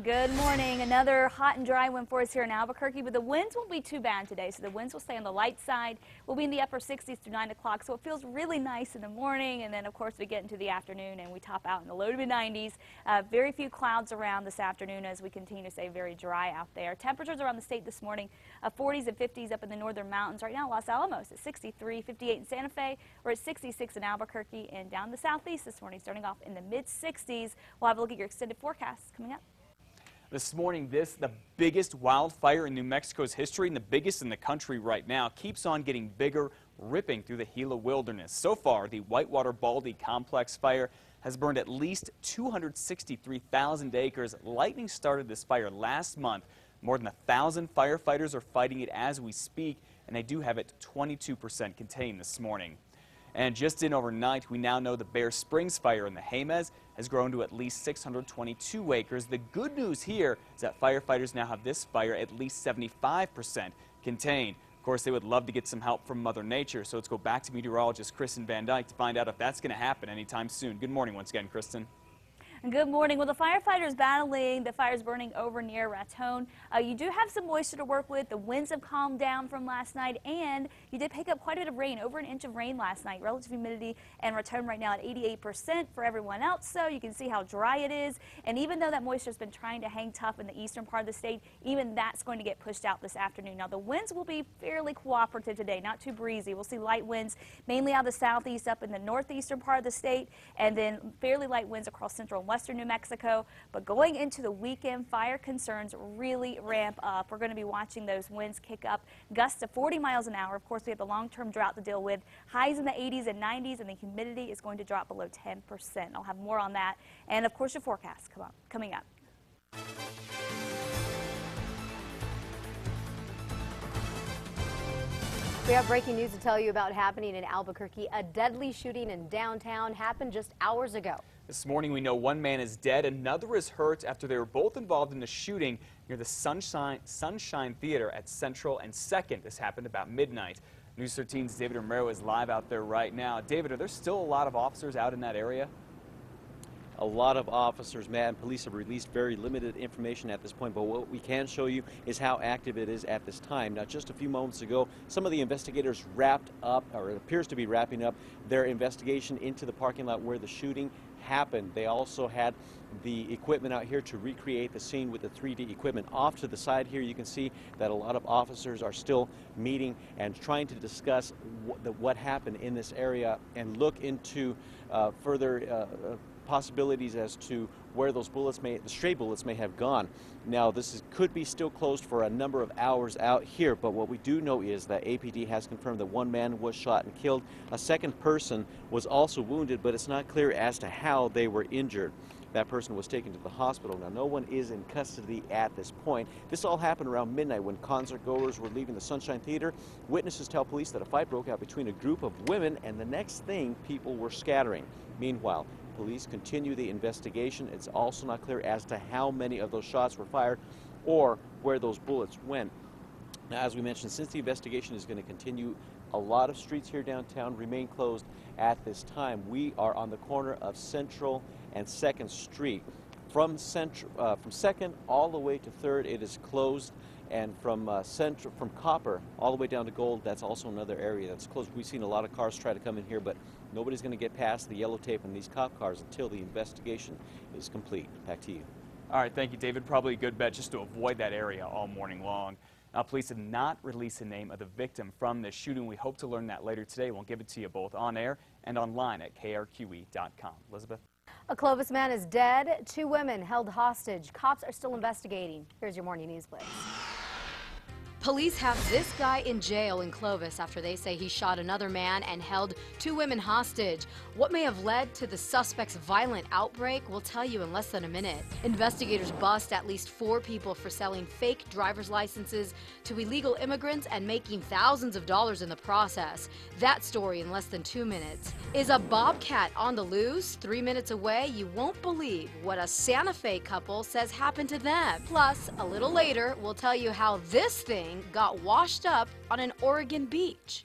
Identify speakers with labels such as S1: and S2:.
S1: Good morning. Another hot and dry one for us here in Albuquerque, but the winds won't be too bad today. So the winds will stay on the light side. We'll be in the upper 60s through 9 o'clock, so it feels really nice in the morning. And then, of course, we get into the afternoon and we top out in the low to mid-90s. Very few clouds around this afternoon as we continue to stay very dry out there. Temperatures around the state this morning, 40s and 50s up in the northern mountains. Right now, Los Alamos at 63, 58 in Santa Fe. We're at 66 in Albuquerque, and down the southeast this morning, starting off in the mid-60s. We'll have a look at your extended forecast coming up.
S2: This morning, the biggest wildfire in New Mexico's history and the biggest in the country right now, keeps on getting bigger, ripping through the Gila wilderness. So far, the Whitewater Baldy complex fire has burned at least 263,000 acres. Lightning started this fire last month. More than 1,000 firefighters are fighting it as we speak, and they do have it 22% contained this morning. And just in overnight, we now know the Bear Springs fire in the Jemez has grown to at least 622 acres. The good news here is that firefighters now have this fire at least 75% contained. Of course, they would love to get some help from Mother Nature, so let's go back to meteorologist Kristen Van Dyke to find out if that's going to happen anytime soon. Good morning once again, Kristen.
S1: Good morning. Well, the firefighters battling the fires burning over near Raton. You do have some moisture to work with. The winds have calmed down from last night, and you did pick up quite a bit of rain, over an inch of rain last night. Relative humidity and Raton right now at 88% for everyone else, so you can see how dry it is. And even though that moisture has been trying to hang tough in the eastern part of the state, even that's going to get pushed out this afternoon. Now, the winds will be fairly cooperative today, not too breezy. We'll see light winds mainly out of the southeast up in the northeastern part of the state, and then fairly light winds across central and western New Mexico. But going into the weekend, fire concerns really ramp up. We're going to be watching those winds kick up, gusts to 40 miles an hour. Of course, we have the long-term drought to deal with, highs in the 80s and 90s, and the humidity is going to drop below 10%. I'll have more on that, and of course your forecast coming up.
S3: We have breaking news to tell you about happening in Albuquerque. A deadly shooting in downtown happened just hours ago.
S2: This morning, we know one man is dead, another is hurt after they were both involved in a shooting near the Sunshine Theater at Central and 2nd. This happened about midnight. News 13's David Romero is live out there right now. David, are there still a lot of officers out in that area?
S4: A lot of officers, Matt, and police have released very limited information at this point, but what we can show you is how active it is at this time. Now, just a few moments ago, some of the investigators wrapped up, or it appears to be wrapping up, their investigation into the parking lot where the shooting happened. They also had the equipment out here to recreate the scene with the 3D equipment. Off to the side here, you can see that a lot of officers are still meeting and trying to discuss what happened in this area and look into further possibilities as to where those bullets the stray bullets may have gone. Now, could be still closed for a number of hours out here, but what we do know is that APD has confirmed that one man was shot and killed. A second person was also wounded, but it's not clear as to how they were injured. That person was taken to the hospital. Now, no one is in custody at this point. This all happened around midnight when concert goers were leaving the Sunshine Theater. Witnesses tell police that a fight broke out between a group of women, and the next thing, people were scattering. Meanwhile, police continue the investigation. It's also not clear as to how many of those shots were fired or where those bullets went. Now, as we mentioned, since the investigation is going to continue, a lot of streets here downtown remain closed at this time. We are on the corner of Central and 2nd Street. From 2nd all the way to 3rd, it is closed. And from Copper all the way down to Gold, that's also another area that's closed. We've seen a lot of cars try to come in here, but nobody's going to get past the yellow tape on these cop cars until the investigation is complete. Back to you.
S2: All right, thank you, David. Probably a good bet just to avoid that area all morning long. Now, police have not released the name of the victim from this shooting. We hope to learn that later today. We'll give it to you both on air and online at krqe.com. Elizabeth?
S3: A Clovis man is dead. 2 women held hostage. Cops are still investigating. Here's your morning news blitz.
S5: Police have this guy in jail in Clovis after they say he shot another man and held 2 women hostage. What may have led to the suspect's violent outbreak, we'll tell you in less than a minute. Investigators bust at least 4 people for selling fake driver's licenses to illegal immigrants and making thousands of dollars in the process. That story in less than 2 minutes. Is a Bobcat on the loose? 3 minutes away, you won't believe what a Santa Fe couple says happened to them. Plus, a little later, we'll tell you how this thing got washed up on an Oregon beach.